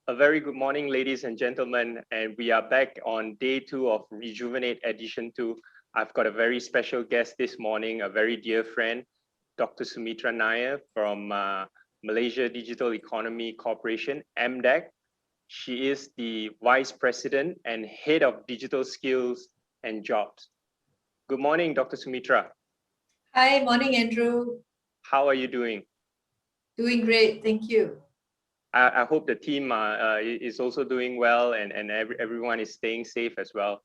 A very good morning, ladies and gentlemen, and we are back on day 2 of Rejuvenate Edition 2. I've got a very special guest this morning, a very dear friend, Dr. Sumitra Nair from Malaysia Digital Economy Corporation, MDEC. She is the Vice President and Head of Digital Skills and Jobs. Good morning, Dr. Sumitra. Hi, morning, Andrew. How are you doing? Doing great, thank you. I hope the team is also doing well and everyone is staying safe as well.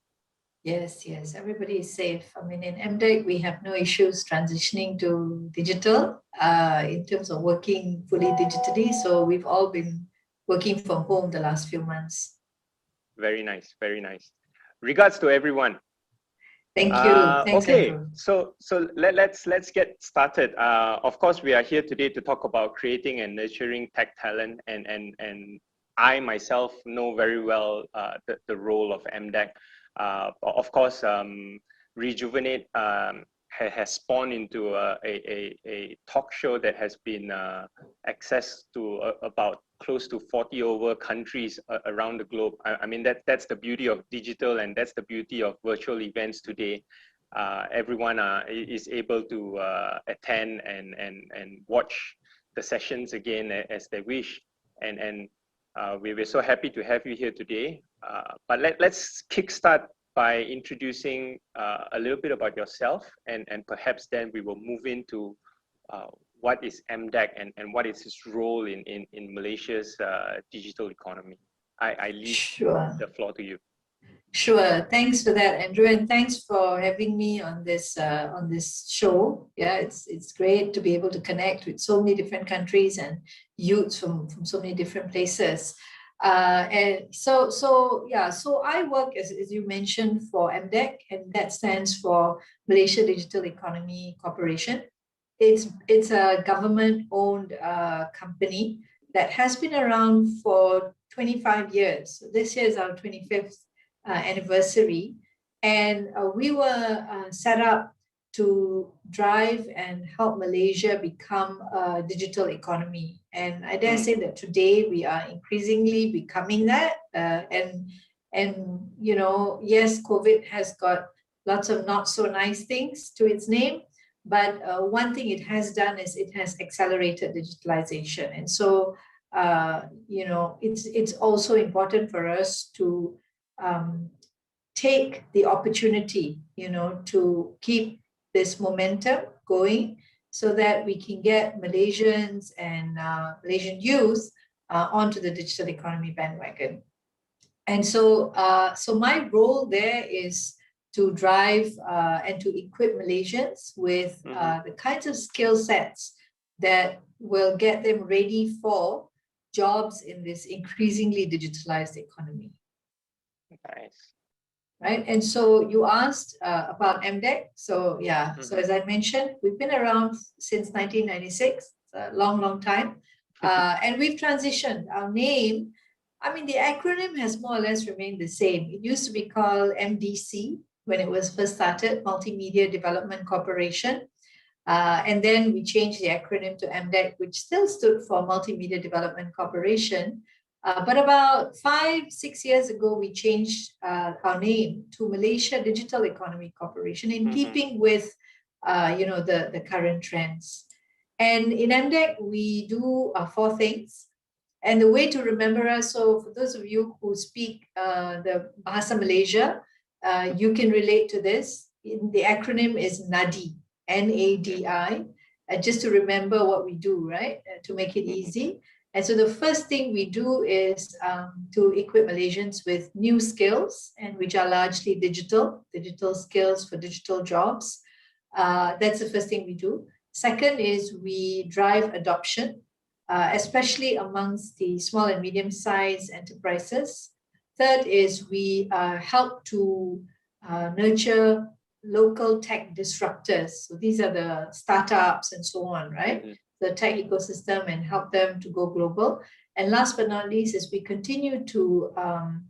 Yes, everybody is safe. I mean, in MDEC, we have no issues transitioning to digital in terms of working fully digitally. So we've all been working from home the last few months. Very nice, very nice. Regards to everyone. Thank you. Thanks, okay, Andrew. so let's get started. Of course, we are here today to talk about creating and nurturing tech talent, and I myself know very well the role of MDEC. Of course, Rejuvenate has spawned into a talk show that has been accessed to about close to 40 over countries around the globe. I mean, that's the beauty of digital, and that's the beauty of virtual events today. Everyone is able to attend and watch the sessions again as they wish. And we're so happy to have you here today. But let's kickstart by introducing a little bit about yourself, and perhaps then we will move into what is MDEC and what is its role in Malaysia's digital economy. I leave the floor to you. Sure. Thanks for that, Andrew, and thanks for having me on this show. Yeah, it's great to be able to connect with so many different countries and youths from so many different places. And so I work as you mentioned for MDEC, and that stands for Malaysia Digital Economy Corporation. It's a government-owned company that has been around for 25 years. This year is our 25th anniversary, and we were set up to drive and help Malaysia become a digital economy. And I dare say that today we are increasingly becoming that. And you know, yes, COVID has got lots of not so nice things to its name. But one thing it has done is it has accelerated digitalization. And so, you know, it's also important for us to take the opportunity, you know, to keep this momentum going so that we can get Malaysians and Malaysian youth onto the digital economy bandwagon. And so, so my role there is to drive and to equip Malaysians with the kinds of skill sets that will get them ready for jobs in this increasingly digitalized economy. Nice. Right, and so you asked about MDEC. So yeah, so as I mentioned, we've been around since 1996, it's a long time. And we've transitioned our name. I mean, the acronym has more or less remained the same. It used to be called MDEC when it was first started, Multimedia Development Corporation. And then we changed the acronym to MDEC, which still stood for Multimedia Development Corporation. But about 5-6 years ago, we changed our name to Malaysia Digital Economy Corporation in keeping with, you know, the current trends. And in MDEC, we do 4 things. And the way to remember us, so for those of you who speak the Bahasa Malaysia, you can relate to this. The acronym is NADI, N-A-D-I, just to remember what we do, right? To make it easy. And so the first thing we do is to equip Malaysians with new skills, and which are largely digital skills for digital jobs. That's the first thing we do. Second is we drive adoption, especially amongst the small and medium-sized enterprises. Third is we help to nurture local tech disruptors. So these are the startups and so on, right? The tech ecosystem, and help them to go global. And last but not least is we continue to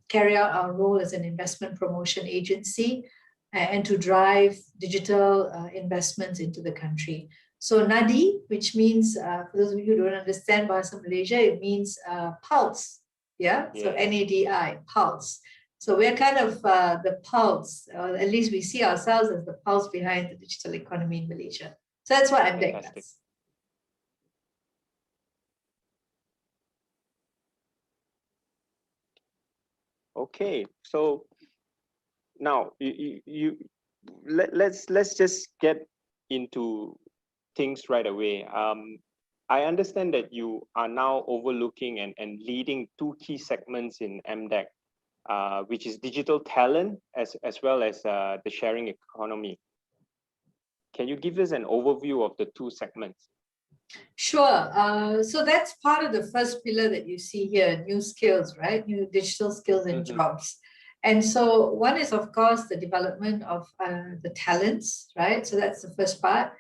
carry out our role as an investment promotion agency and to drive digital investments into the country. So NADI, which means, for those of you who don't understand Bahasa Malaysia, it means pulse, Yeah, so Yeah. NADI, pulse. So we're kind of the pulse, or at least we see ourselves as the pulse behind the digital economy in Malaysia. So that's what MDEC Fantastic. does. Okay, so now let's just get into things right away. I understand that you are now overlooking and leading two key segments in MDEC, which is digital talent as well as the sharing economy. Can you give us an overview of the two segments? Sure. So that's part of the first pillar that you see here, new skills, right? New digital skills and jobs. And so one is, of course, the development of the talents, right? So that's the first part,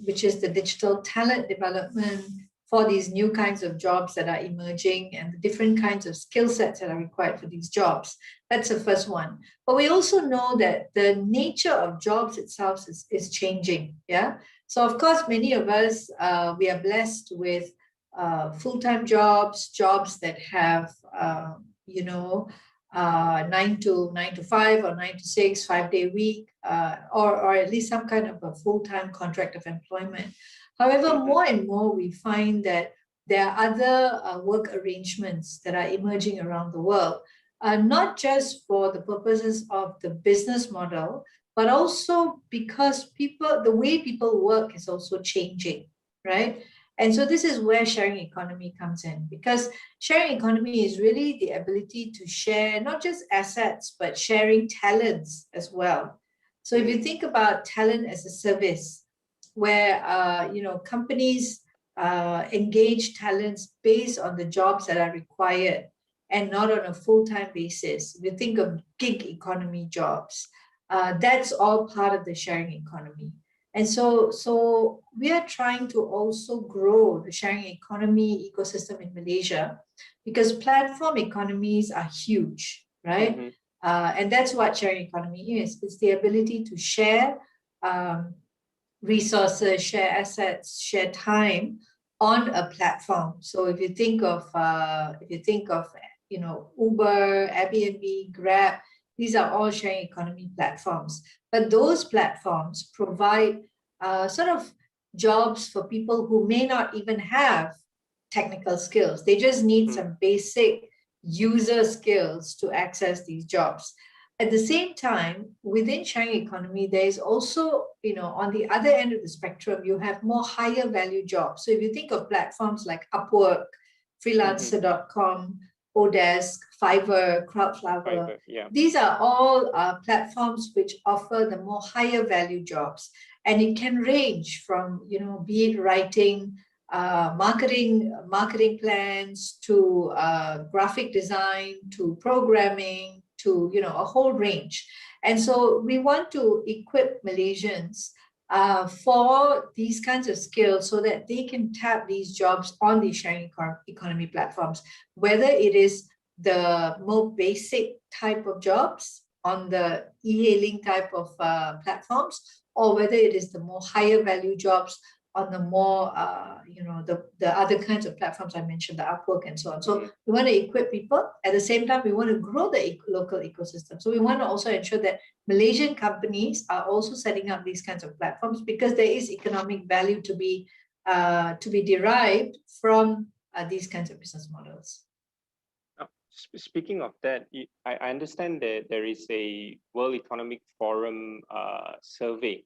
which is the digital talent development for these new kinds of jobs that are emerging and the different kinds of skill sets that are required for these jobs. That's the first one. But we also know that the nature of jobs itself is changing, yeah? So of course, many of us, we are blessed with full-time jobs that have, 9 to 5 or 9 to 6, 5-day week, or at least some kind of a full-time contract of employment. However, more and more we find that there are other work arrangements that are emerging around the world, not just for the purposes of the business model, but also because the way people work is also changing, right? And so this is where sharing economy comes in, because sharing economy is really the ability to share not just assets, but sharing talents as well. So if you think about talent as a service, where companies engage talents based on the jobs that are required and not on a full-time basis. If you think of gig economy jobs, that's all part of the sharing economy. And so we are trying to also grow the sharing economy ecosystem in Malaysia, because platform economies are huge, right? And that's what sharing economy is. It's the ability to share resources, share assets, share time on a platform. So if you think of Uber, Airbnb, Grab, these are all sharing economy platforms. But those platforms provide sort of jobs for people who may not even have technical skills. They just need some basic user skills to access these jobs. At the same time, within sharing economy, there is also, on the other end of the spectrum, you have more higher value jobs. So if you think of platforms like Upwork, freelancer.com, Odesk, Fiverr, Crowdflower, these are all platforms which offer the more higher value jobs. And it can range from, be it writing, marketing plans, to graphic design, to programming, to a whole range. And so we want to equip Malaysians for these kinds of skills so that they can tap these jobs on the sharing economy platforms, whether it is the more basic type of jobs on the e-hailing type of platforms, or whether it is the more higher value jobs on the more, the other kinds of platforms I mentioned, the Upwork and so on. So we want to equip people. At the same time, we want to grow the local ecosystem. So we want to also ensure that Malaysian companies are also setting up these kinds of platforms, because there is economic value to be derived from these kinds of business models. Speaking of that, I understand that there is a World Economic Forum survey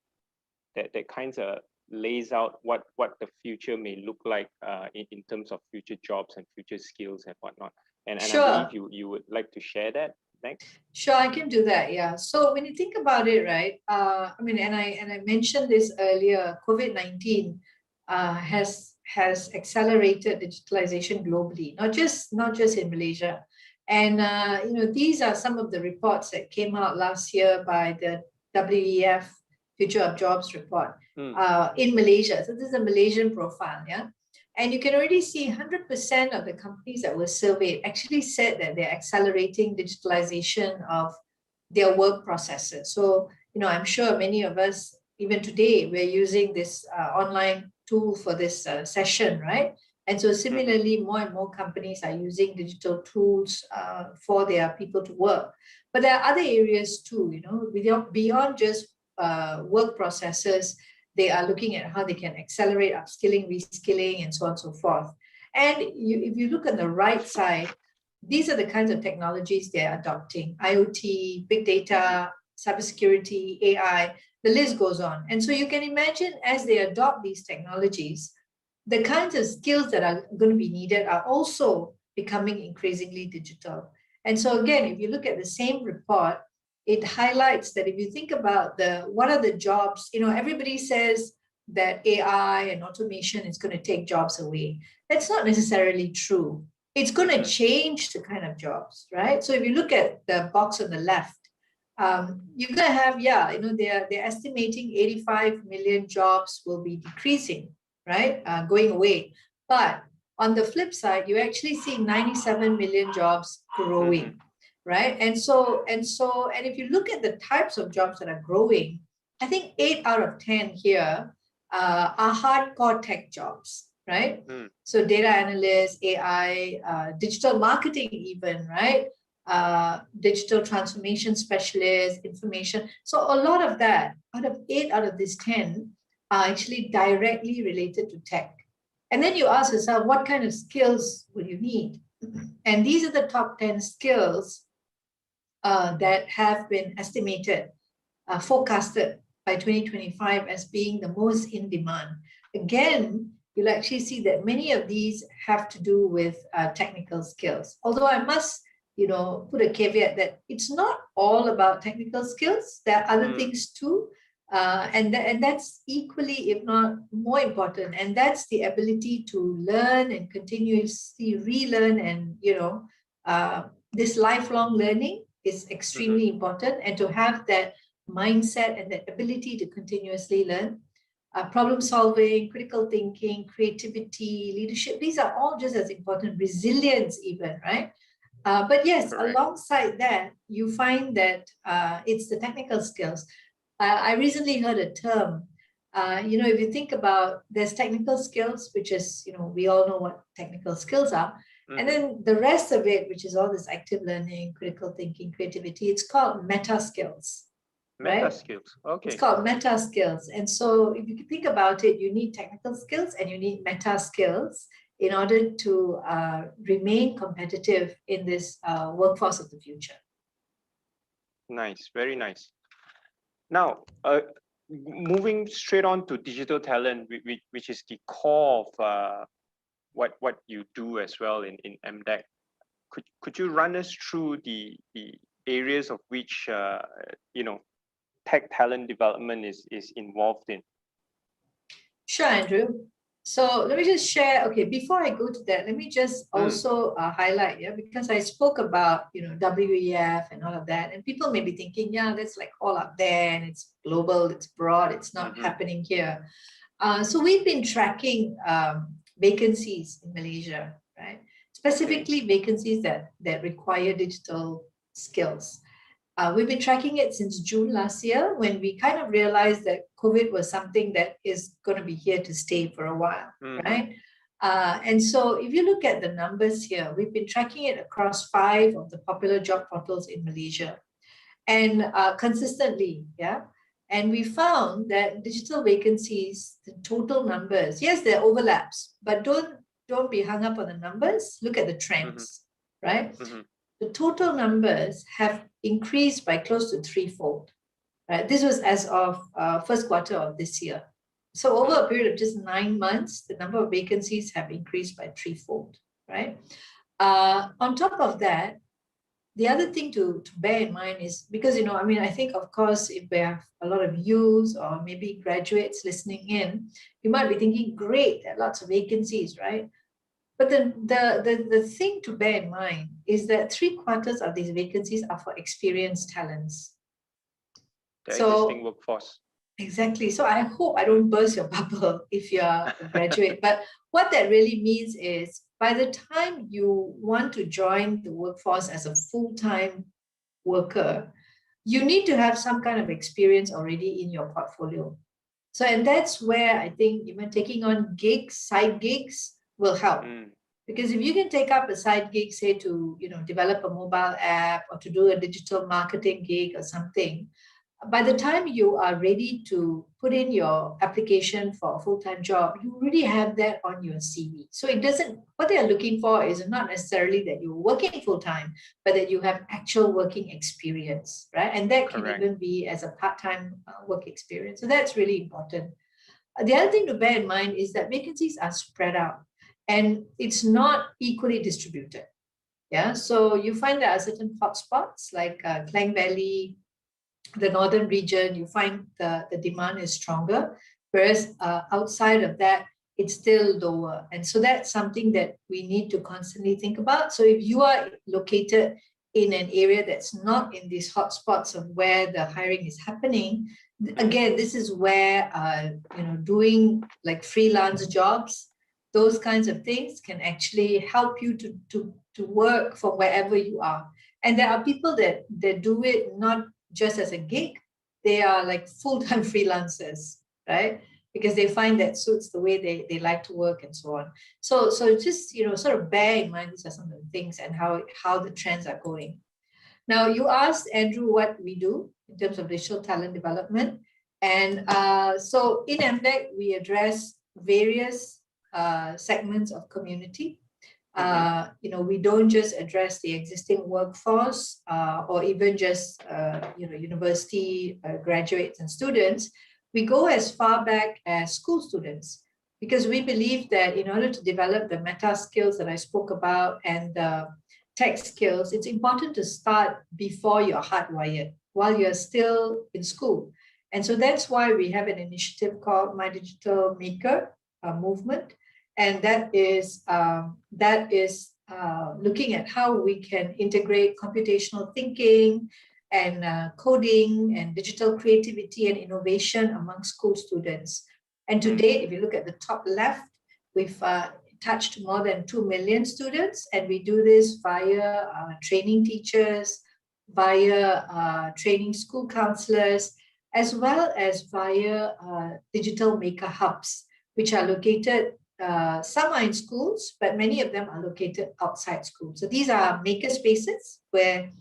that kinds of lays out what the future may look like in terms of future jobs and future skills and whatnot. And Sure. I believe you would like to share that. Thanks. Sure, I can do that. Yeah. So when you think about it, right? And I mentioned this earlier. COVID-19 has accelerated digitalization globally, not just in Malaysia. And these are some of the reports that came out last year by the WEF Future of Jobs report in Malaysia. So this is a Malaysian profile, yeah. And you can already see 100% of the companies that were surveyed actually said that they're accelerating digitalization of their work processes. So, I'm sure many of us, even today, we're using this online tool for this session, right? And so similarly, more and more companies are using digital tools for their people to work. But there are other areas too, beyond just work processes. They are looking at how they can accelerate upskilling, reskilling, and so on and so forth. And if you look on the right side, these are the kinds of technologies they're adopting: IoT, big data, cybersecurity, AI, the list goes on. And so you can imagine, as they adopt these technologies, the kinds of skills that are going to be needed are also becoming increasingly digital. And so again, if you look at the same report, it highlights that if you think about what are the jobs, everybody says that AI and automation is going to take jobs away. That's not necessarily true. It's going to change the kind of jobs, right? So if you look at the box on the left, you're going to have, they're estimating 85 million jobs will be decreasing, right? Going away. But on the flip side, you actually see 97 million jobs growing, right? And if you look at the types of jobs that are growing, I think 8 out of 10 here are hardcore tech jobs, right? So data analysts, AI, digital marketing even, right? Digital transformation specialists, information. So a lot of that, out of 8 out of these 10, are actually directly related to tech. And then you ask yourself, what kind of skills will you need? And these are the top 10 skills that have been estimated, forecasted by 2025 as being the most in demand. Again, you'll actually see that many of these have to do with technical skills. Although I must, put a caveat that it's not all about technical skills. There are other things too. And that's equally, if not more important. And that's the ability to learn and continuously relearn. And, this lifelong learning is extremely important. And to have that mindset and that ability to continuously learn, problem solving, critical thinking, creativity, leadership, these are all just as important. Resilience even, right? But yes, alongside that, you find that it's the technical skills. I recently heard a term, if you think about, there's technical skills, which is, we all know what technical skills are. And then the rest of it, which is all this active learning, critical thinking, creativity, it's called meta skills. Meta skills, okay. It's called meta skills. And so if you think about it, you need technical skills and you need meta skills in order to remain competitive in this workforce of the future. Nice, very nice. Now, moving straight on to digital talent, which is the core of what you do as well in MDEC. Could you run us through the areas of which tech talent development is involved in? Sure, Andrew. So let me just share, okay, before I go to that, let me just also highlight, because I spoke about, WEF and all of that, and people may be thinking, that's like all up there and it's global, it's broad, it's not happening here. So we've been tracking vacancies in Malaysia, right? Specifically vacancies that require digital skills. We've been tracking it since June last year, when we kind of realized that COVID was something that is going to be here to stay for a while, right? And so if you look at the numbers here, we've been tracking it across 5 of the popular job portals in Malaysia, and consistently, And we found that digital vacancies, the total numbers, yes, there are overlaps, but don't be hung up on the numbers. Look at the trends, right? The total numbers have increased by close to 3-fold, right? This was as of first quarter of this year. So over a period of just 9 months, the number of vacancies have increased by 3-fold, right? On top of that, the other thing to bear in mind is, because, I think, of course, if we have a lot of youths or maybe graduates listening in, you might be thinking, great, there are lots of vacancies, right? But the thing to bear in mind is that 3/4 of these vacancies are for experienced talents. The existing workforce. Exactly. So I hope I don't burst your bubble if you're a graduate. But what that really means is, by the time you want to join the workforce as a full-time worker, you need to have some kind of experience already in your portfolio. So, and that's where I think even taking on gigs, side gigs, will help. Mm. Because if you can take up a side gig, say to, develop a mobile app or to do a digital marketing gig or something, by the time you are ready to put in your application for a full-time job, you already have that on your CV. So what they are looking for is not necessarily that you're working full-time, but that you have actual working experience, right? And that can even be as a part-time work experience. So that's really important. The other thing to bear in mind is that vacancies are spread out and it's not equally distributed. Yeah, so you find there are certain hotspots like Klang Valley, the northern region, you find the demand is stronger, whereas outside of that, it's still lower. And so that's something that we need to constantly think about. So if you are located in an area that's not in these hotspots of where the hiring is happening, again, this is where doing like freelance jobs, those kinds of things can actually help you to work from wherever you are. And there are people that do it not just as a gig, they are like full-time freelancers, right? Because they find that suits the way they like to work and so on. So just, sort of bear in mind, these are some of the things and how the trends are going. Now, you asked, Andrew, what we do in terms of digital talent development. And so in MDEC, we address various segments of community. We don't just address the existing workforce or even just, university graduates and students. We go as far back as school students because we believe that in order to develop the meta skills that I spoke about and the tech skills, it's important to start before you're hardwired, while you're still in school. And so that's why we have an initiative called My Digital Maker movement. And that is looking at how we can integrate computational thinking and coding and digital creativity and innovation among school students. And to date, if you look at the top left, we've touched more than 2 million students, and we do this via training teachers, via training school counselors, as well as via digital maker hubs, which are located, some are in schools, but many of them are located outside schools. So these are maker spaces where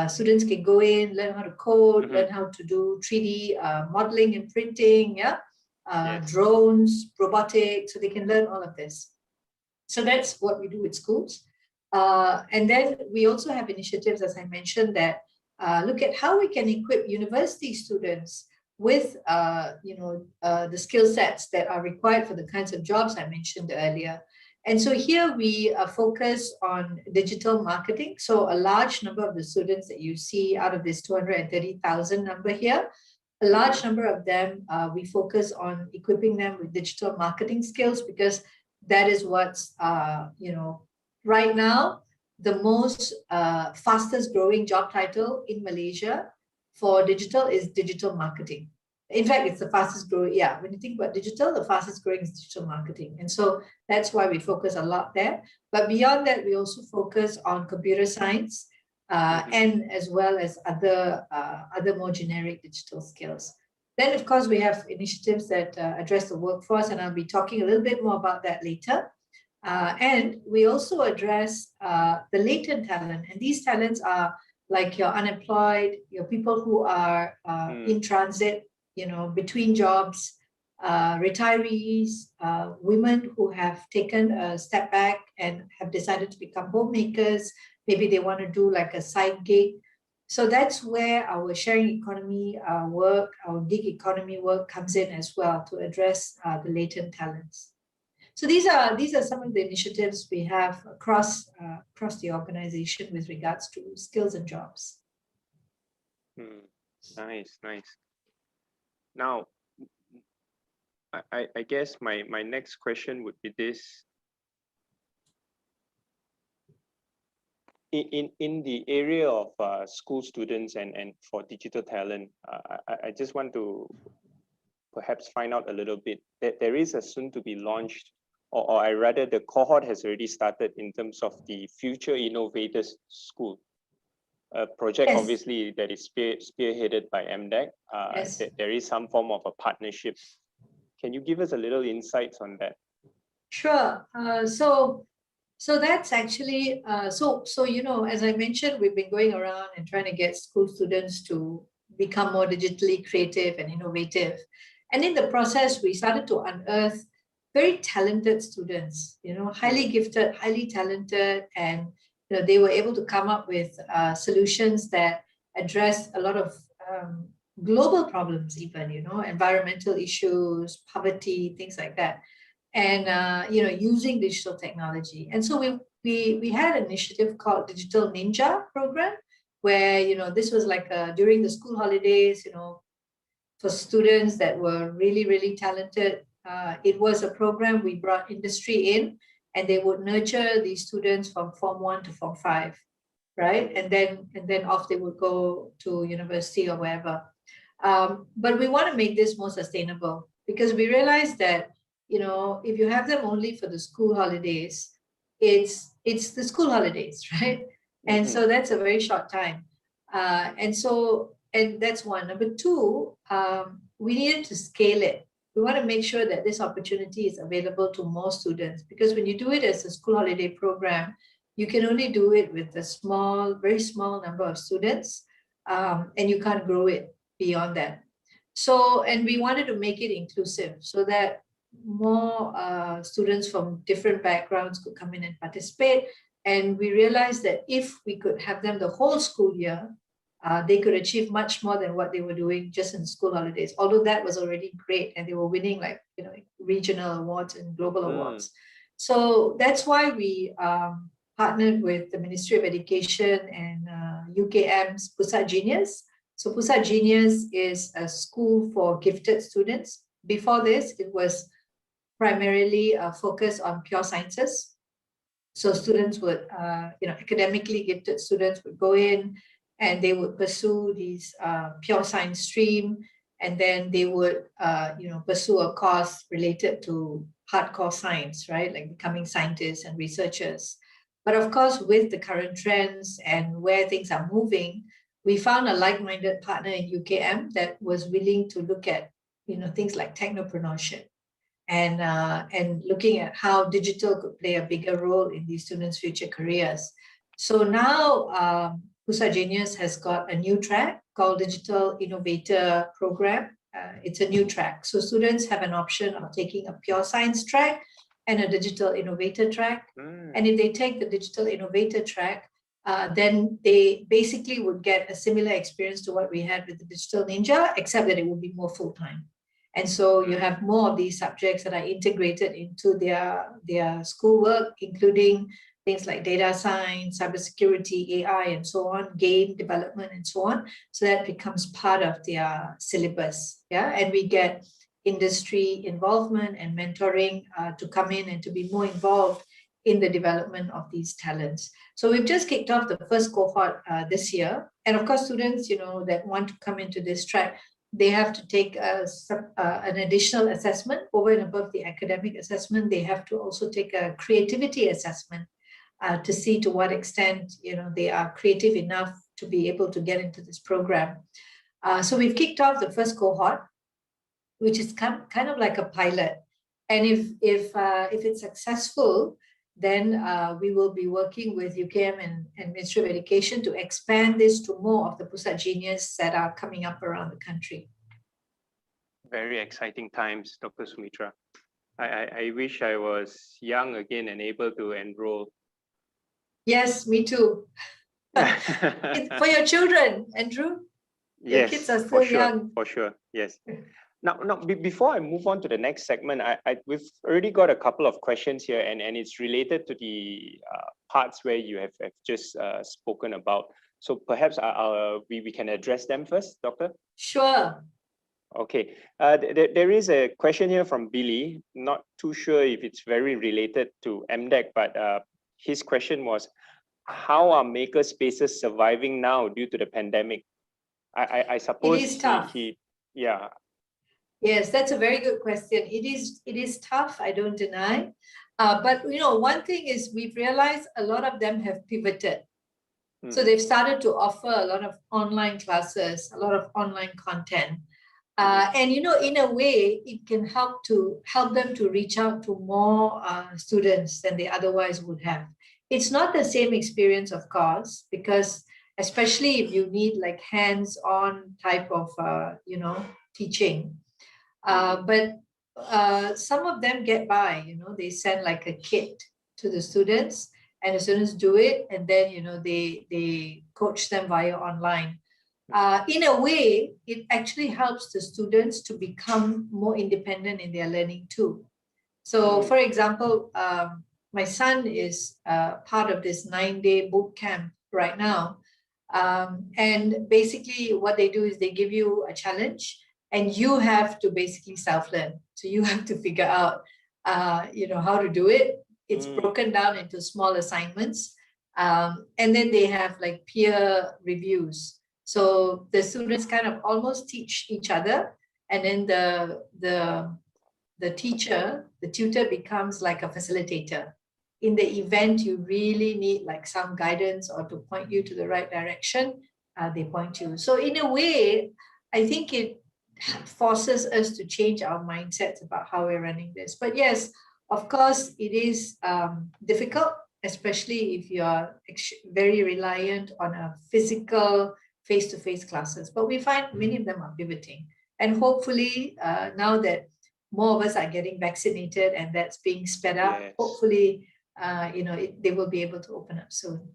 students can go in, learn how to code, learn how to do 3D modeling and printing, drones, robotics, so they can learn all of this. So that's what we do with schools. And then we also have initiatives, as I mentioned, that look at how we can equip university students with the skill sets that are required for the kinds of jobs I mentioned earlier. And so here we focus on digital marketing. So a large number of the students that you see out of this 230,000 number here, a large number of them, we focus on equipping them with digital marketing skills because that is what's, right now, the most fastest growing job title in Malaysia for digital is digital marketing. In fact, it's the fastest growing. Yeah, when you think about digital, the fastest growing is digital marketing. And so that's why we focus a lot there. But beyond that, we also focus on computer science and as well as other more generic digital skills. Then, of course, we have initiatives that address the workforce, and I'll be talking a little bit more about that later. And we also address the latent talent. And these talents are like your unemployed, your people who are in transit, between jobs, retirees, women who have taken a step back and have decided to become homemakers. Maybe they want to do like a side gig. So that's where our sharing economy work, our gig economy work comes in as well to address the latent talents. So these are some of the initiatives we have across the organization with regards to skills and jobs. Nice. Now, I guess my next question would be this. In the area of school students and for digital talent, I just want to perhaps find out a little bit that there is a soon to be launched, or I rather the cohort has already started in terms of the Future Innovators School. A project, yes, obviously that is spearheaded by MDEC. Yes. There is some form of a partnership. Can you give us a little insights on that? Sure. So that's actually as I mentioned, we've been going around and trying to get school students to become more digitally creative and innovative. And in the process, we started to unearth very talented students, highly gifted, highly talented, and they were able to come up with solutions that address a lot of global problems, even environmental issues, poverty, things like that, and using digital technology. And so we had an initiative called Digital Ninja Program, where this was like during the school holidays, for students that were really, really talented. It was a program we brought industry in, and they would nurture these students from Form 1 to Form 5, right? And then off they would go to university or wherever. But we want to make this more sustainable, because we realize that if you have them only for the school holidays, it's the school holidays, right? And so that's a very short time. And that's one. Number two, we needed to scale it. We want to make sure that this opportunity is available to more students, because when you do it as a school holiday program, you can only do it with a very small number of students, and you can't grow it beyond that. So, and we wanted to make it inclusive so that more students from different backgrounds could come in and participate. And we realized that if we could have them the whole school year, they could achieve much more than what they were doing just in school holidays, although that was already great, and they were winning regional awards and global awards. So that's why we partnered with the Ministry of Education and UKM's Pusat Genius. So Pusat Genius is a school for gifted students. Before this, it was primarily focused on pure sciences. So students would, academically gifted students would go in and they would pursue these pure science stream, and then they would, pursue a course related to hardcore science, right? Like becoming scientists and researchers. But of course, with the current trends and where things are moving, we found a like-minded partner in UKM that was willing to look at, things like technopreneurship and looking at how digital could play a bigger role in these students' future careers. So now Pusat Genius has got a new track called Digital Innovator Program. It's a new track. So students have an option of taking a pure science track and a digital innovator track. And if they take the digital innovator track, then they basically would get a similar experience to what we had with the Digital Ninja, except that it would be more full-time. And so you have more of these subjects that are integrated into their schoolwork, including things like data science, cybersecurity, AI, and so on, game development, and so on. So that becomes part of their syllabus. Yeah, and we get industry involvement and mentoring to come in and to be more involved in the development of these talents. So we've just kicked off the first cohort this year. And of course, students, that want to come into this track, they have to take an additional assessment over and above the academic assessment. They have to also take a creativity assessment to see to what extent, they are creative enough to be able to get into this program. So we've kicked off the first cohort, which is kind of like a pilot. And if it's successful, then we will be working with UKM and Ministry of Education to expand this to more of the Pusat Genius that are coming up around the country. Very exciting times, Dr. Sumitra. I wish I was young again and able to enroll. Yes, me too. For your children, Andrew. Your Yes, kids are still young. For sure, yes. Now, before I move on to the next segment, we've already got a couple of questions here, and it's related to the parts where you have just spoken about. So perhaps we can address them first, Doctor? Sure. Okay. There is a question here from Billy. Not too sure if it's very related to MDEC, but his question was, how are maker spaces surviving now due to the pandemic? I suppose it is tough. Yeah. Yes, that's a very good question. It is tough, I don't deny. But one thing is we've realized a lot of them have pivoted. So they've started to offer a lot of online classes, a lot of online content. And in a way, it can help them to reach out to more students than they otherwise would have. It's not the same experience, of course, because especially if you need like hands-on type of teaching. But some of them get by. They send like a kit to the students, and the students do it, and then they coach them via online. In a way, it actually helps the students to become more independent in their learning too. So, for example, my son is part of this 9-day boot camp right now. And basically what they do is they give you a challenge and you have to basically self-learn. So you have to figure out, how to do it. It's broken down into small assignments. And then they have like peer reviews. So the students kind of almost teach each other, and then the tutor becomes like a facilitator. In the event you really need like some guidance or to point you to the right direction, they point you. So in a way, I think it forces us to change our mindsets about how we're running this. But yes, of course, it is difficult, especially if you are very reliant on a physical face-to-face classes. But we find many of them are pivoting. And hopefully, now that more of us are getting vaccinated and that's being sped up, hopefully, they will be able to open up soon.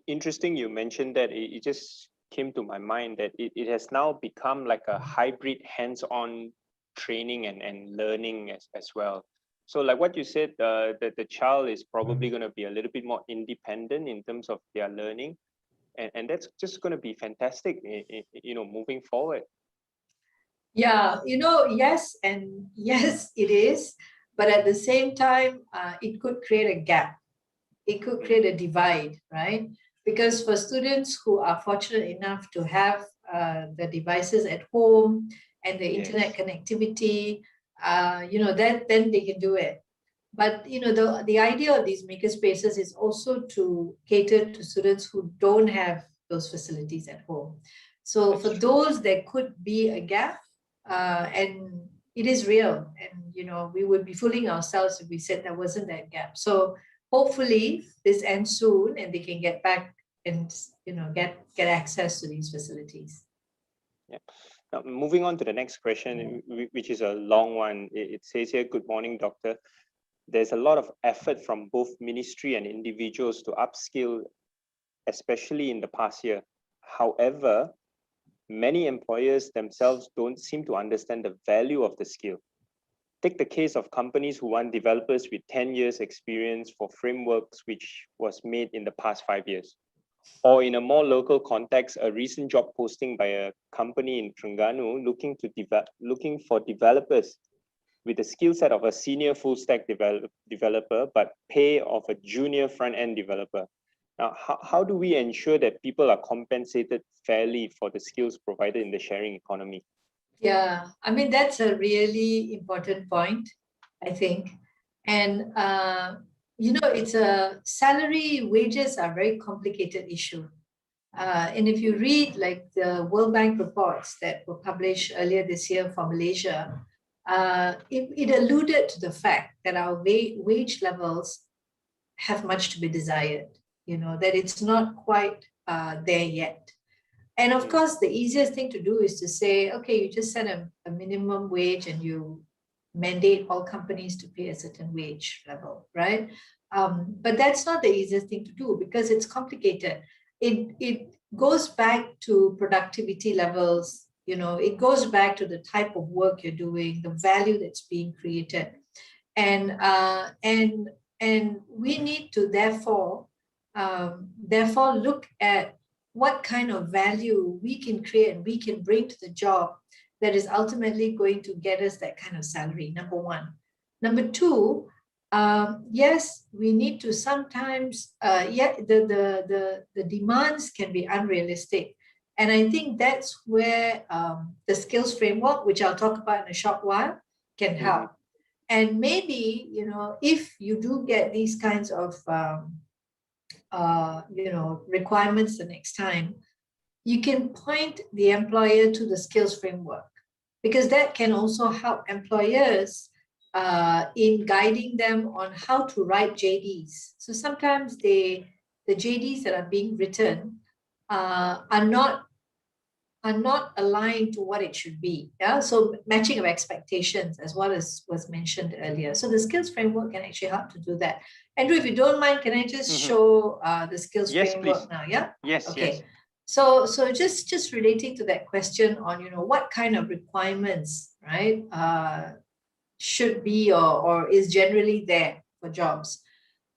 Interesting you mentioned that. It just came to my mind that it has now become like a hybrid hands-on training and learning as well. So like what you said, that the child is probably going to be a little bit more independent in terms of their learning. And that's just going to be fantastic, moving forward. Yeah, yes, and yes, it is. But at the same time, it could create a gap. It could create a divide, right? Because for students who are fortunate enough to have the devices at home and the internet connectivity, then they can do it. But the idea of these maker spaces is also to cater to students who don't have those facilities at home. So for those, there could be a gap, and it is real. And we would be fooling ourselves if we said there wasn't that gap. So hopefully this ends soon and they can get back and get access to these facilities. Yeah. Now, moving on to the next question, which is a long one. It says here, good morning, doctor. There's a lot of effort from both ministry and individuals to upskill, especially in the past year. However, many employers themselves don't seem to understand the value of the skill. Take the case of companies who want developers with 10 years experience for frameworks which was made in the past 5 years. Or in a more local context, a recent job posting by a company in Terengganu looking for developers with the skill set of a senior full stack developer, but pay of a junior front end developer. Now, how do we ensure that people are compensated fairly for the skills provided in the sharing economy? Yeah, I mean, that's a really important point, I think. And, it's a salary, wages are a very complicated issue. And if you read like the World Bank reports that were published earlier this year for Malaysia, it alluded to the fact that our wage levels have much to be desired, that it's not quite there yet. And of course, the easiest thing to do is to say, okay, you just set a minimum wage and you mandate all companies to pay a certain wage level, right? But that's not the easiest thing to do because it's complicated. It goes back to productivity levels, it goes back to the type of work you're doing, the value that's being created. And we need to therefore look at what kind of value we can create and we can bring to the job that is ultimately going to get us that kind of salary, number one. Number two, yes, we need to sometimes, the demands can be unrealistic. And I think that's where the skills framework, which I'll talk about in a short while, can help. And maybe, if you do get these kinds of, requirements the next time, you can point the employer to the skills framework, because that can also help employers in guiding them on how to write JDs. So sometimes the JDs that are being written are not aligned to what it should be. Yeah, so matching of expectations, as well as was mentioned earlier. So the skills framework can actually help to do that. Andrew, if you don't mind, can I just show the skills framework please. now? Yeah. Yes. Okay. Yes. So just relating to that question on, what kind of requirements, right, should be or is generally there for jobs.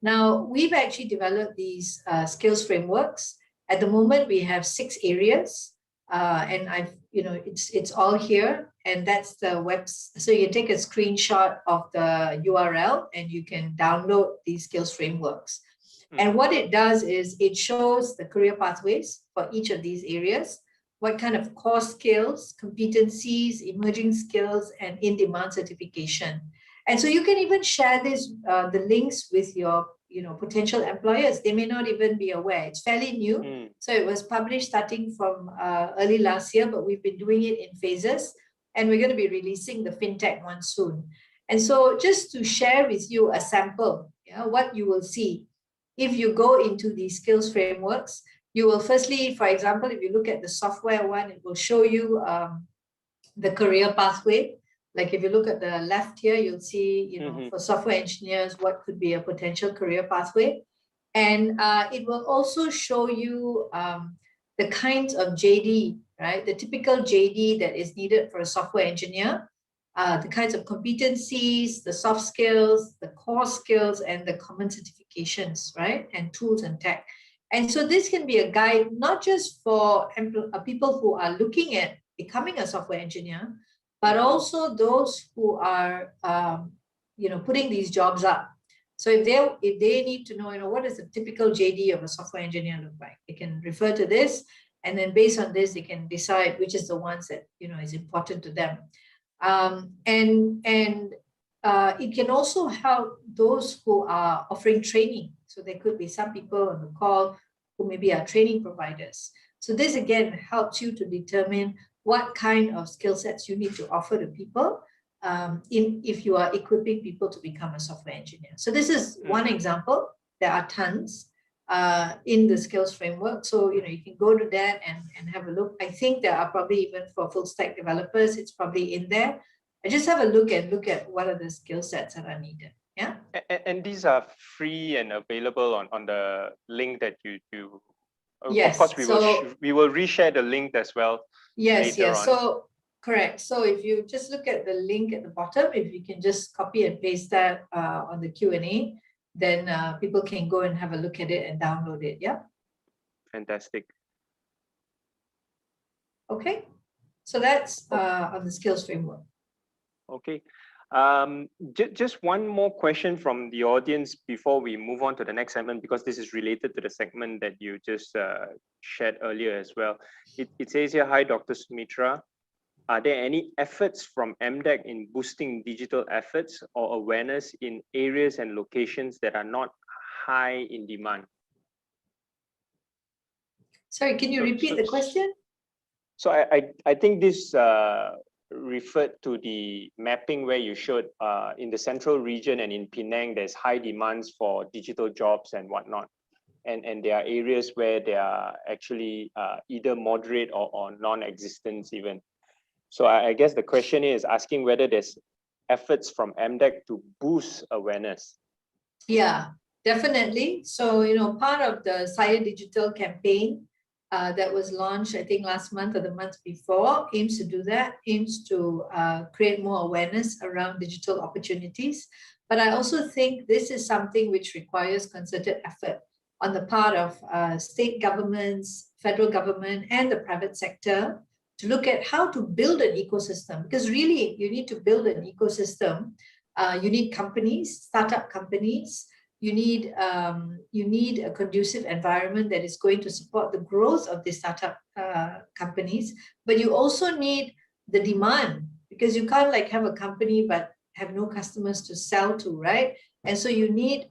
Now, we've actually developed these skills frameworks. At the moment, we have 6 areas, and it's all here, and that's the web. So you take a screenshot of the URL and you can download these skills frameworks. And what it does is it shows the career pathways for each of these areas, what kind of core skills, competencies, emerging skills, and in-demand certification. And so you can even share this, the links with your potential employers. They may not even be aware. It's fairly new. So it was published starting from early last year, but we've been doing it in phases. And we're going to be releasing the FinTech one soon. And so just to share with you a sample, what you will see. If you go into these skills frameworks, you will firstly, for example, if you look at the software one, it will show you the career pathway. Like if you look at the left here, you'll see, for software engineers, what could be a potential career pathway. And it will also show you the kinds of JD, right? The typical JD that is needed for a software engineer, the kinds of competencies, the soft skills, the core skills, and the common certifications, right? And tools and tech. And so this can be a guide, not just for people who are looking at becoming a software engineer, but also those who are, putting these jobs up. So if they need to know, what is the typical JD of a software engineer look like, they can refer to this, and then based on this, they can decide which is the ones that is important to them. It can also help those who are offering training. So there could be some people on the call who maybe are training providers. So this again helps you to determine what kind of skill sets you need to offer to people if you are equipping people to become a software engineer. So this is one example. There are tons in the skills framework. So, you can go to that and have a look. I think there are probably even for full stack developers, it's probably in there. I just have a look at what are the skill sets that are needed. Yeah. And these are free and available on the link that you Yes. Of course, we will reshare the link as well. Yes. Later on. So correct. So if you just look at the link at the bottom, if you can just copy and paste that on the Q&A, then people can go and have a look at it and download it. Yeah. Fantastic. Okay. So that's on the skills framework. Okay. Just one more question from the audience before we move on to the next segment, because this is related to the segment that you just shared earlier as well. It says here, hi, Dr. Sumitra. Are there any efforts from MDEC in boosting digital efforts or awareness in areas and locations that are not high in demand? Sorry, can you repeat the question? So I think this referred to the mapping where you showed in the central region and in Penang, there's high demands for digital jobs and whatnot. And there are areas where they are actually either moderate or non-existent even. So I guess the question is asking whether there's efforts from MDEC to boost awareness. Yeah, definitely. So, part of the Saya Digital campaign that was launched, I think last month or the month before, aims to do that, aims to create more awareness around digital opportunities. But I also think this is something which requires concerted effort on the part of state governments, federal government, and the private sector to look at how to build an ecosystem, because really you need to build an ecosystem. You need companies, startup companies. You need a conducive environment that is going to support the growth of the startup companies. But you also need the demand, because you can't have a company but have no customers to sell to, right? And so you need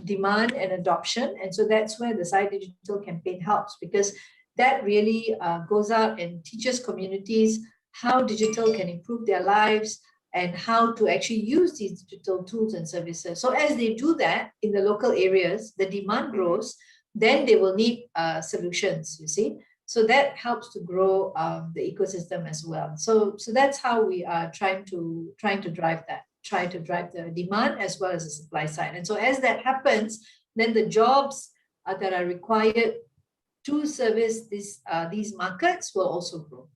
demand and adoption. And so that's where the Saya Digital campaign helps, because that really goes out and teaches communities how digital can improve their lives and how to actually use these digital tools and services. So as they do that in the local areas, the demand grows, then they will need solutions, you see. So that helps to grow the ecosystem as well. So that's how we are trying to drive that, try to drive the demand as well as the supply side. And so as that happens, then the jobs that are required to service these markets will also grow.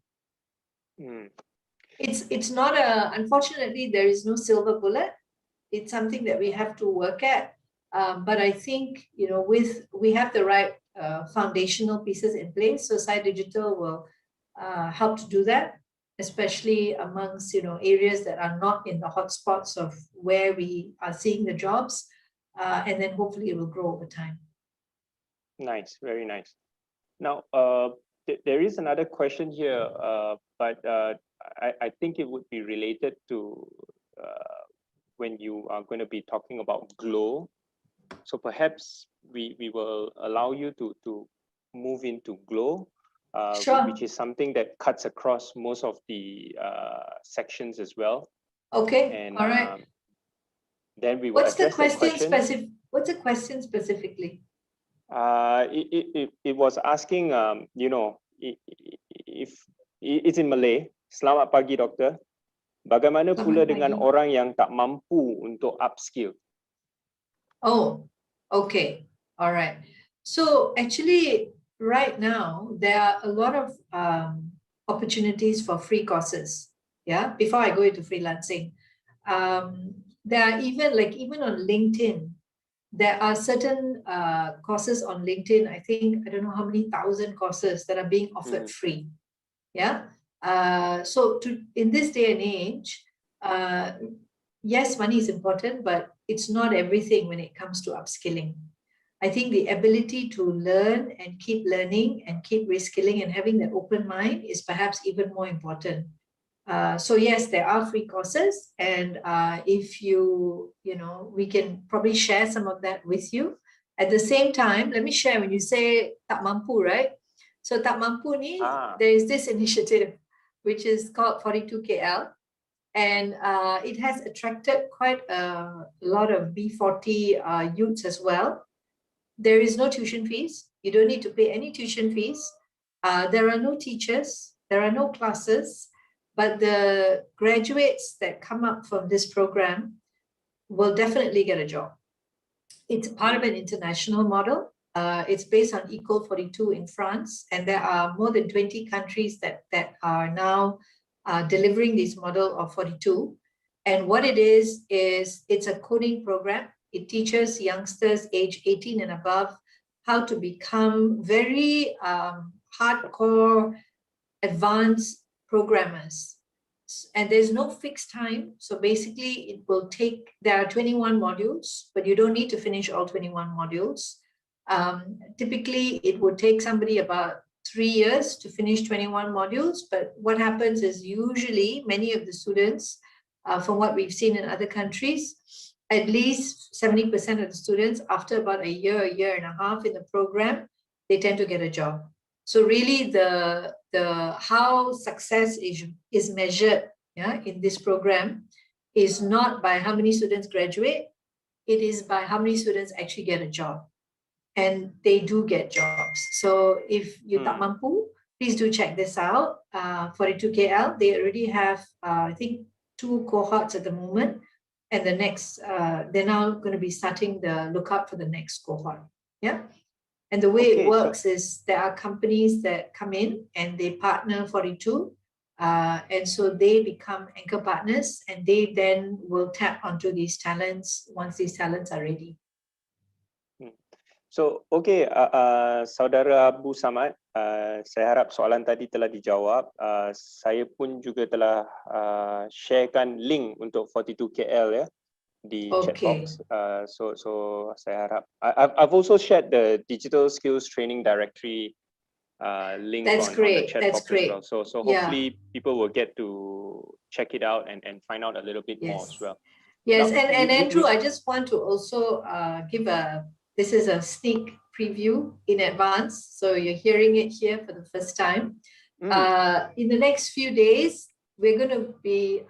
It's not unfortunately, there is no silver bullet. It's something that we have to work at. But I think, we have the right foundational pieces in place. So Sai Digital will help to do that, especially amongst, areas that are not in the hotspots of where we are seeing the jobs. And then hopefully it will grow over time. Nice, very nice. Now, there is another question here, but I think it would be related to when you are going to be talking about Glow. So perhaps we will allow you to move into Glow, Sure. which is something that cuts across most of the sections as well. Okay, and, all right. Then we will What's the address question What's the question specifically? It was asking, if it's in Malay. Selamat pagi, doktor. Bagaimana pula dengan orang yang tak mampu untuk upskill? Oh, okay. All right. So actually, right now, there are a lot of opportunities for free courses. Yeah, before I go into freelancing. There are even on LinkedIn, there are certain courses on LinkedIn. I don't know how many thousand courses that are being offered free. Yeah. So in this day and age, yes, money is important, but it's not everything when it comes to upskilling. I think the ability to learn and keep learning and keep reskilling and having that open mind is perhaps even more important. So yes, there are free courses, and if we can probably share some of that with you. At the same time, let me share, when you say tak mampu, right? So tak mampu ni, there is this initiative, which is called 42KL, and it has attracted quite a lot of B40 youths as well. There is no tuition fees. You don't need to pay any tuition fees. There are no teachers. There are no classes. But the graduates that come up from this program will definitely get a job. It's part of an international model. It's based on Ecole 42 in France, and there are more than 20 countries that are now delivering this model of 42. And what it is it's a coding program. It teaches youngsters age 18 and above how to become very hardcore, advanced programmers. And there's no fixed time. So basically it will take, there are 21 modules, but you don't need to finish all 21 modules. Typically it would take somebody about 3 years to finish 21 modules. But what happens is usually many of the students, from what we've seen in other countries, at least 70% of the students, after about a year and a half in the program, they tend to get a job. So really the how success is measured, in this program is not by how many students graduate, it is by how many students actually get a job. And they do get jobs. So if you tak mampu, please do check this out. 42KL, they already have, I think, 2 cohorts at the moment. And the next, they're now going to be starting the lookout for the next cohort. Yeah. And the way it works is there are companies that come in and they partner 42. And so they become anchor partners, and they then will tap onto these talents once these talents are ready. So, Saudara Abu Samad, saya harap soalan tadi telah dijawab. Saya pun juga telah sharekan link untuk 42KL di chat box. So saya harap. I've also shared the Digital Skills Training Directory link on the chat box as well. So hopefully people will get to check it out and find out a little bit more as well. Yes, now, and Andrew, I just want to also give this is a sneak preview in advance. So you're hearing it here for the first time. In the next few days, we're going to be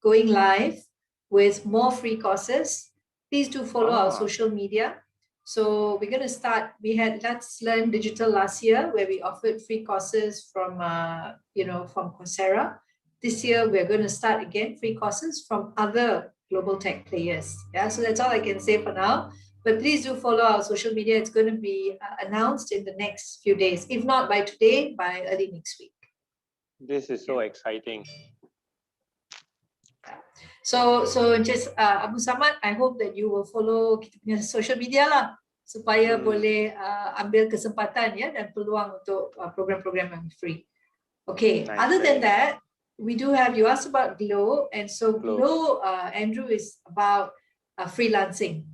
going live with more free courses. Please do follow our social media. So we're going to start, we had Let's Learn Digital last year, where we offered free courses from, from Coursera. This year, we're going to start again, free courses from other global tech players. Yeah, so that's all I can say for now. But please do follow our social media. It's going to be announced in the next few days. If not by today, by early next week. This is so exciting. So just Abu Samad, I hope that you will follow kita punya social media lah, supaya boleh ambil kesempatan ya dan peluang untuk program-program yang free. Okay, nice, other than that, we do have, you asked about Glow, and so Glow, Andrew, is about freelancing.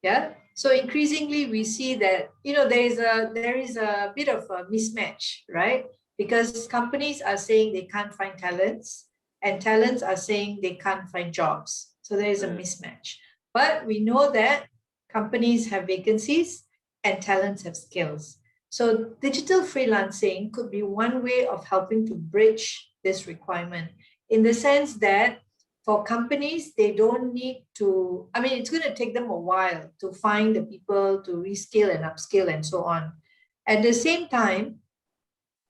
Yeah, so increasingly we see that there is a bit of a mismatch, right? Because companies are saying they can't find talents, and talents are saying they can't find jobs. So there is a mismatch. But we know that companies have vacancies and talents have skills. So digital freelancing could be one way of helping to bridge this requirement, in the sense that for companies, they don't need to, I mean, it's going to take them a while to find the people to reskill and upskill and so on. At the same time,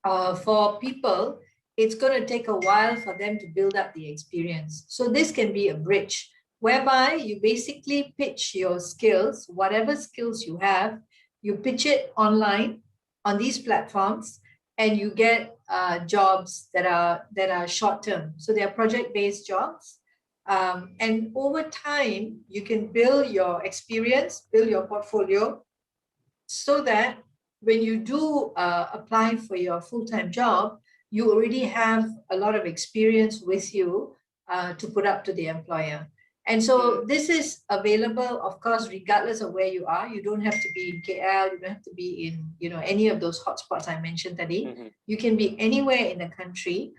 for people, it's going to take a while for them to build up the experience. So this can be a bridge whereby you basically pitch your skills, whatever skills you have, you pitch it online on these platforms, and you get jobs that are short-term. So they are project-based jobs. And over time, you can build your experience, build your portfolio, so that when you do apply for your full-time job, you already have a lot of experience with you to put up to the employer. And so this is available, of course, regardless of where you are. You don't have to be in KL, you don't have to be in any of those hotspots I mentioned today. You can be anywhere in the country.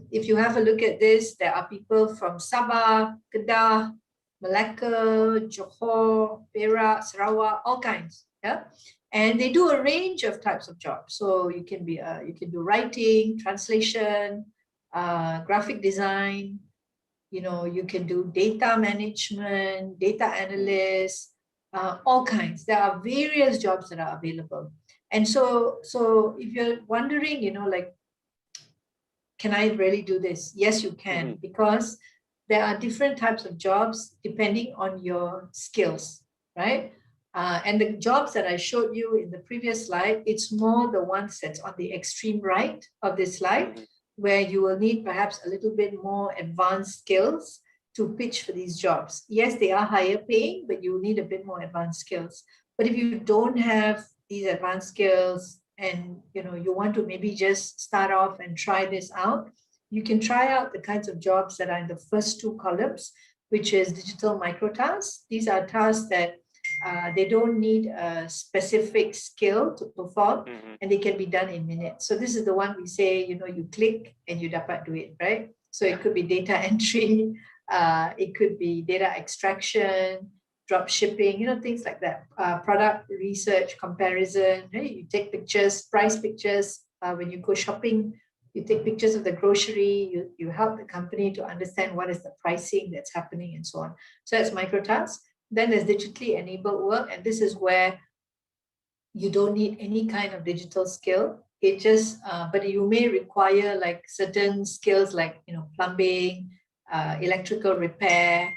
If you have a look at this, there are people from Sabah, Kedah, Malacca, Johor, Perak, Sarawak, all kinds. Yeah. And they do a range of types of jobs. So you can be you can do writing, translation, graphic design. You can do data management, data analyst, all kinds. There are various jobs that are available. And so if you're wondering, like, can I really do this? Yes, you can, because there are different types of jobs depending on your skills, right? And the jobs that I showed you in the previous slide, it's more the ones that's on the extreme right of this slide, where you will need perhaps a little bit more advanced skills to pitch for these jobs. Yes, they are higher paying, but you need a bit more advanced skills. But if you don't have these advanced skills and you want to maybe just start off and try this out, you can try out the kinds of jobs that are in the first two columns, which is digital micro tasks. These are tasks that they don't need a specific skill to perform, and they can be done in minutes. So this is the one we say, you click and you dapat do it, right? So it could be data entry, it could be data extraction, drop shipping, things like that. Product research, comparison, right? You take pictures, price pictures. When you go shopping, you take pictures of the grocery, you help the company to understand what is the pricing that's happening and so on. So that's micro tasks. Then there's digitally enabled work, and this is where you don't need any kind of digital skill. It just, but you may require like certain skills like, plumbing, electrical repair,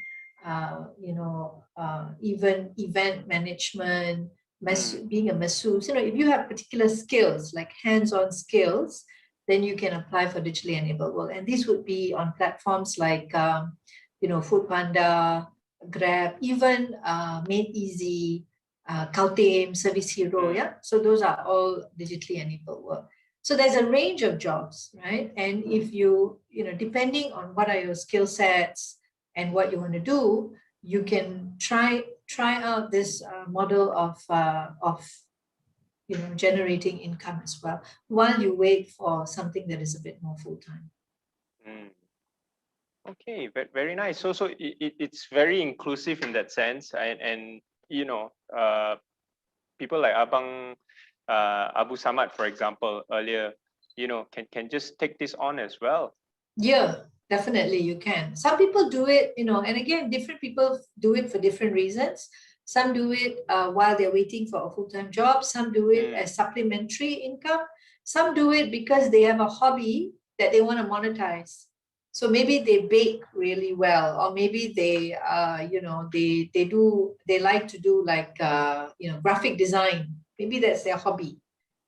even event management, being a masseuse. If you have particular skills, like hands-on skills, then you can apply for digitally enabled work. And these would be on platforms like, Foodpanda, Grab, even Made Easy, Kautim, Service Hero, yeah. So those are all digitally enabled work. So there's a range of jobs, right? And if you, depending on what are your skill sets and what you want to do, you can try out this model of generating income as well, while you wait for something that is a bit more full-time. Okay, very nice. So it's very inclusive in that sense, and people like Abu Samad, for example, earlier, can just take this on as well. Yeah, definitely you can. Some people do it, and again, different people do it for different reasons. Some do it while they're waiting for a full-time job. Some do it as supplementary income. Some do it because they have a hobby that they want to monetize. So maybe they bake really well, or maybe they, they like to do like, graphic design. Maybe that's their hobby.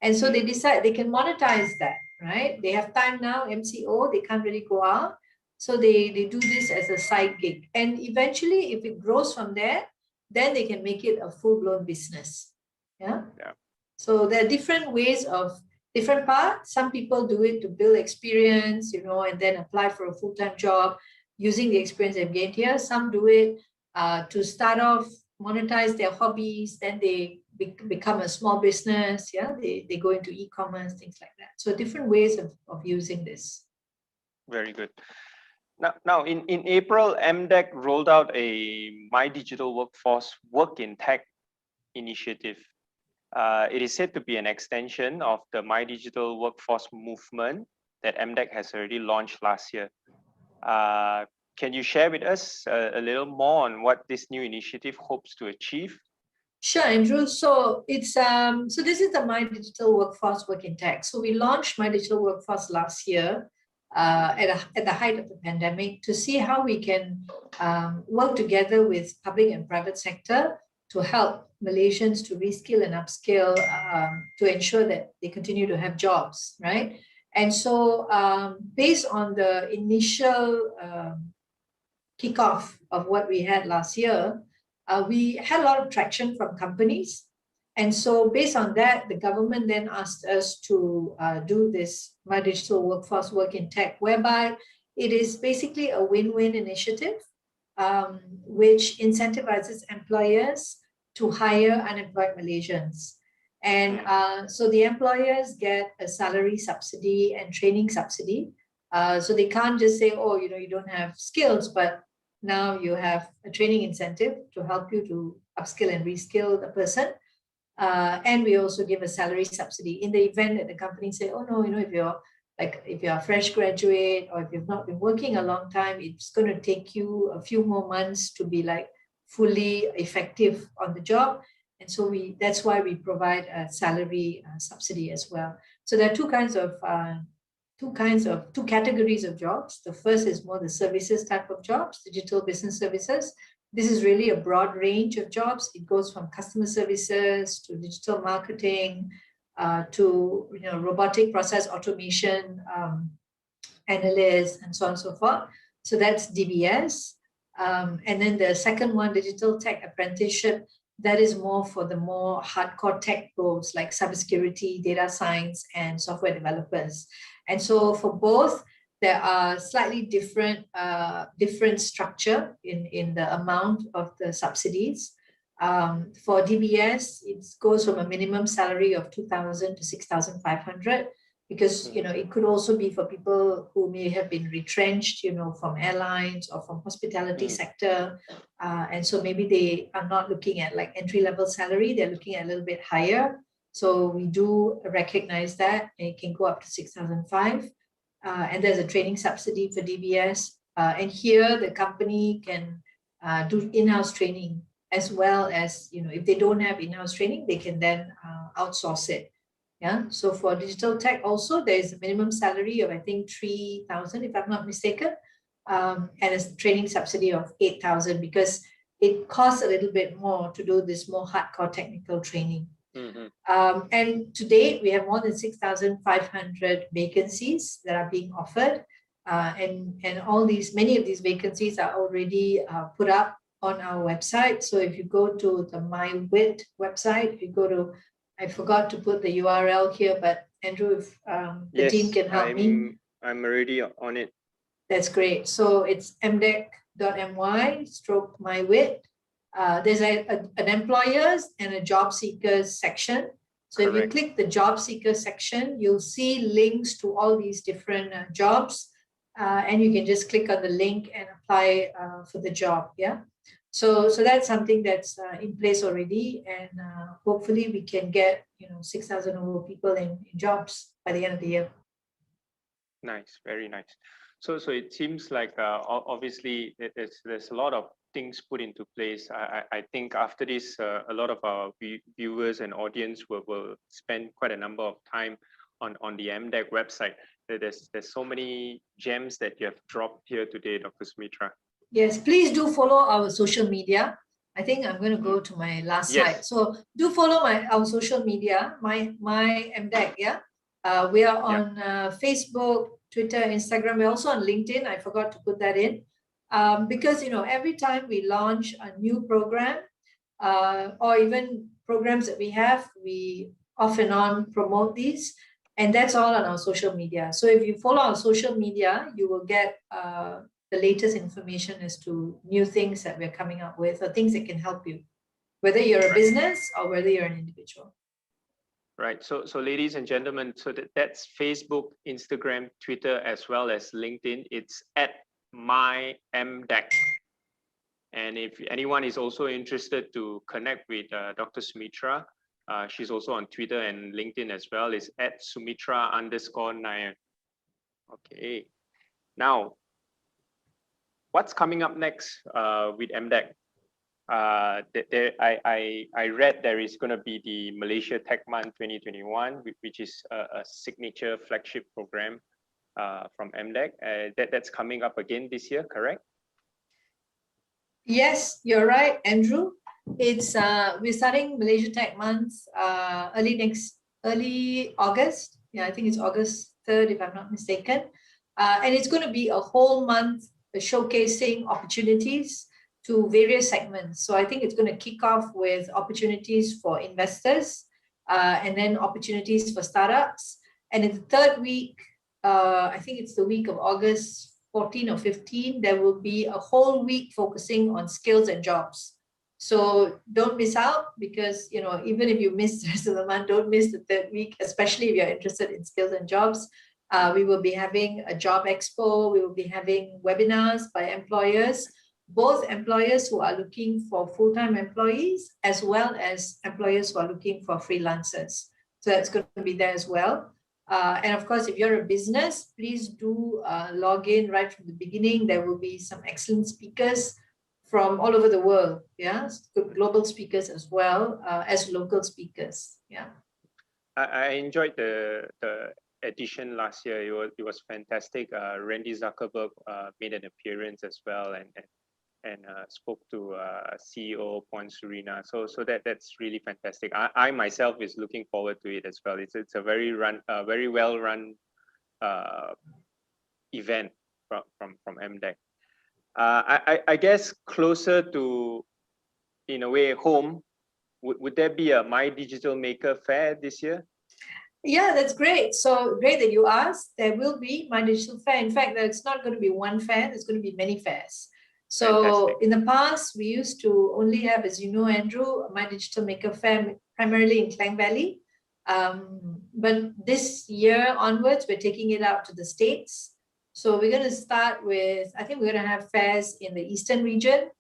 And so they decide they can monetize that, right? They have time now, MCO, they can't really go out. So they do this as a side gig. And eventually, if it grows from there, then they can make it a full-blown business. Yeah. So there are different ways of different parts. Some people do it to build experience, and then apply for a full-time job using the experience they've gained here. Some do it to start off, monetize their hobbies, then they become a small business. Yeah, they go into e-commerce, things like that. So different ways of using this. Very good. Now in April, MDEC rolled out a My Digital Workforce Work in Tech initiative. It is said to be an extension of the My Digital Workforce movement that MDEC has already launched last year. Can you share with us a little more on what this new initiative hopes to achieve? Sure, Andrew. So it's so this is the My Digital Workforce Work in Tech. So we launched My Digital Workforce last year at the height of the pandemic to see how we can work together with public and private sector to help Malaysians to reskill and upskill to ensure that they continue to have jobs, right? And so based on the initial kickoff of what we had last year, we had a lot of traction from companies. And so based on that, the government then asked us to do this My Digital Workforce Work in Tech, whereby it is basically a win-win initiative, which incentivizes employers to hire unemployed Malaysians. And so the employers get a salary subsidy and training subsidy. So they can't just say, oh, you don't have skills, but now you have a training incentive to help you to upskill and reskill the person. And we also give a salary subsidy in the event that the company say, oh no, if you're a fresh graduate or if you've not been working a long time, it's going to take you a few more months to be like fully effective on the job. And so that's why we provide a salary subsidy as well. So there are two categories of jobs. The first is more the services type of jobs, digital business services. This is really a broad range of jobs. It goes from customer services to digital marketing to robotic process automation analysts and so on and so forth. So that's DBS. And then the second one, digital tech apprenticeship, that is more for the more hardcore tech roles like cybersecurity, data science, and software developers. And so for both, there are slightly different structure in the amount of the subsidies. For DBS, it goes from a minimum salary of 2,000 to 6,500, because it could also be for people who may have been retrenched, from airlines or from hospitality sector, and so maybe they are not looking at like entry-level salary; they're looking at a little bit higher. So we do recognize that it can go up to 6,500. And there's a training subsidy for DBS. And here the company can do in-house training, as well as, if they don't have in-house training, they can then outsource it. Yeah. So for digital tech also, there is a minimum salary of, I think, 3,000, if I'm not mistaken, and a training subsidy of 8,000, because it costs a little bit more to do this more hardcore technical training. And to date, we have more than 6,500 vacancies that are being offered. And many of these vacancies are already put up on our website. So if you go to the MyWit website, if you go to, I forgot to put the URL here, but Andrew, if the team can help me. I'm already on it. That's great. So it's mdec.my/MyWit. There's an employers and a job seekers section. So Correct. If you click the job seeker section, you'll see links to all these different jobs, and you can just click on the link and apply for the job. Yeah. So that's something that's in place already, and hopefully we can get 6,000 more people in jobs by the end of the year. Nice, very nice. So it seems like obviously there's a lot of things put into place. I think after this, a lot of our viewers and audience will spend quite a number of time on the MDEC website. There's so many gems that you have dropped here today, Dr. Sumitra. Yes, please do follow our social media. I think I'm going to go to my last slide. So do follow our social media, my MDEC. Yeah, we are on Facebook, Twitter, Instagram. We're also on LinkedIn. I forgot to put that in because every time we launch a new program or even programs that we have, we off and on promote these, and that's all on our social media. So if you follow our social media, you will get the latest information as to new things that we're coming up with or things that can help you, whether you're a business or whether you're an individual. Right. So ladies and gentlemen, so that's Facebook, Instagram, Twitter, as well as LinkedIn. It's at MyMDEC. And if anyone is also interested to connect with Dr. Sumitra, she's also on Twitter and LinkedIn as well. It's at Sumitra_Nair. Okay. Now, what's coming up next with MDEC? I read there is going to be the Malaysia Tech Month 2021, which is a signature flagship program from MDEC. That's coming up again this year, correct? Yes, you're right, Andrew. It's we're starting Malaysia Tech Month early August. Yeah, I think it's August 3rd, if I'm not mistaken. And it's going to be a whole month showcasing opportunities to various segments. So I think it's going to kick off with opportunities for investors and then opportunities for startups. And in the third week, I think it's the week of August 14 or 15, there will be a whole week focusing on skills and jobs. So don't miss out, because even if you miss the rest of the month, don't miss the third week, especially if you're interested in skills and jobs. We will be having a job expo. We will be having webinars by employers, both employers who are looking for full-time employees as well as employers who are looking for freelancers. So that's going to be there as well. And of course, if you're a business, please do log in right from the beginning. There will be some excellent speakers from all over the world. Yeah, global speakers as well as local speakers. Yeah, I enjoyed the edition last year. It was fantastic. Randy Zuckerberg made an appearance as well, and spoke to CEO Puan Surina. So that's really fantastic. I myself is looking forward to it as well. It's a very well run event from MDEC. I guess closer to, in a way, home, would there be a My Digital Maker Fair this year? Yeah, that's great. So great that you asked. There will be My Digital Fair. In fact, it's not going to be one fair. There's going to be many fairs. So fantastic. In the past, we used to only have, as you know, Andrew, My Digital Maker Fair primarily in Klang Valley. But this year onwards, we're taking it out to the States. So we're going to start with, I think we're going to have fairs in the Eastern region,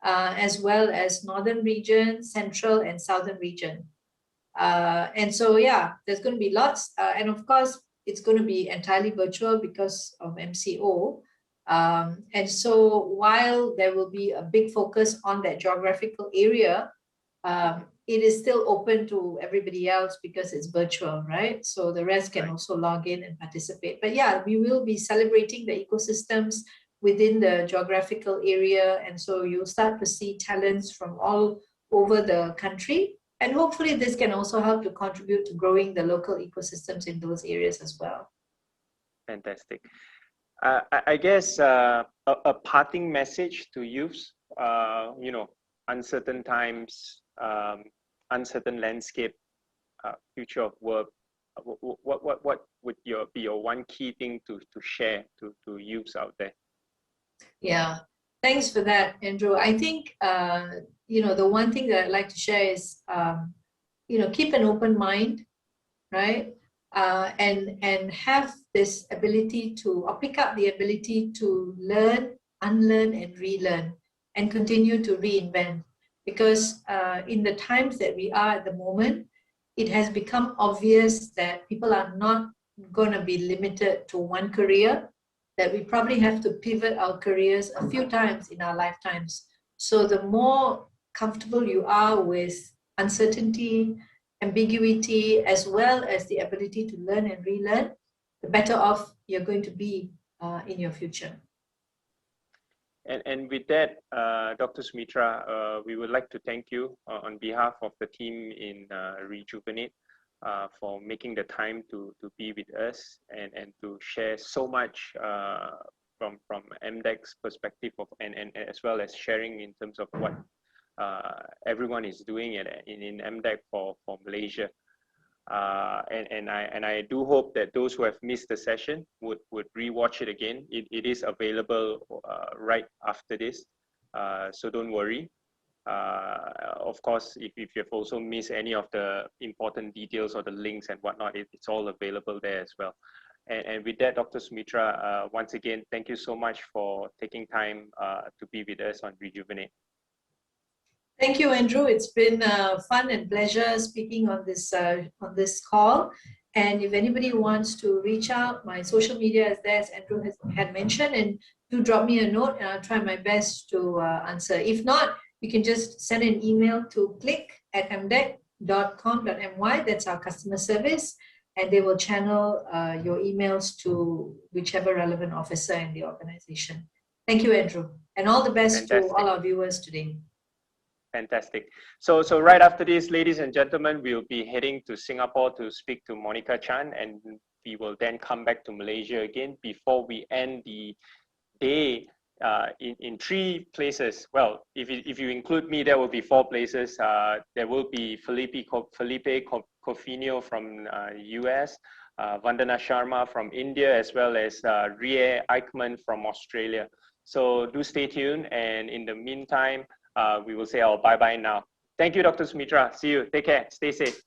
as well as Northern region, Central and Southern region. And so, yeah, there's going to be lots. And of course, it's going to be entirely virtual because of MCO. And so while there will be a big focus on that geographical area, it is still open to everybody else because it's virtual, right? So the rest can also log in and participate. But yeah, we will be celebrating the ecosystems within the geographical area. And so you'll start to see talents from all over the country. And hopefully this can also help to contribute to growing the local ecosystems in those areas as well. Fantastic. I guess a parting message to youths, uncertain times, uncertain landscape, future of work. What would be your one key thing to share to youths out there? Yeah, thanks for that, Andrew. I think the one thing that I'd like to share is keep an open mind, right? And have this ability to, or pick up the ability to learn, unlearn, and relearn. and continue to reinvent. Because in the times that we are at the moment, it has become obvious that people are not going to be limited to one career, that we probably have to pivot our careers a few times in our lifetimes. So the more comfortable you are with uncertainty, ambiguity, as well as the ability to learn and relearn, the better off you're going to be in your future. And with that, Dr. Sumitra, we would like to thank you on behalf of the team in Rejuvenate for making the time to be with us and to share so much from MDEC's perspective of, and as well as sharing in terms of what everyone is doing in MDEC for Malaysia. And I do hope that those who have missed the session would rewatch it again. It is available right after this, so don't worry. Of course, if you've also missed any of the important details or the links and whatnot, it's all available there as well. And with that, Dr. Sumitra, once again, thank you so much for taking time to be with us on Rejuvenate. Thank you, Andrew. It's been fun and pleasure speaking on this call. And if anybody wants to reach out, my social media is there, as Andrew had mentioned, and do drop me a note, and I'll try my best to answer. If not, you can just send an email to click@mdec.com.my. That's our customer service, and they will channel your emails to whichever relevant officer in the organization. Thank you, Andrew, and all the best to all our viewers today. Fantastic. So right after this, ladies and gentlemen, we'll be heading to Singapore to speak to Monica Chan, and we will then come back to Malaysia again before we end the day in 3 places. Well, if you include me, there will be 4 places. There will be Felipe Cofino from US, Vandana Sharma from India, as well as Rie Eichmann from Australia. So do stay tuned, and in the meantime, we will say our bye-bye now. Thank you, Dr. Sumitra. See you. Take care. Stay safe.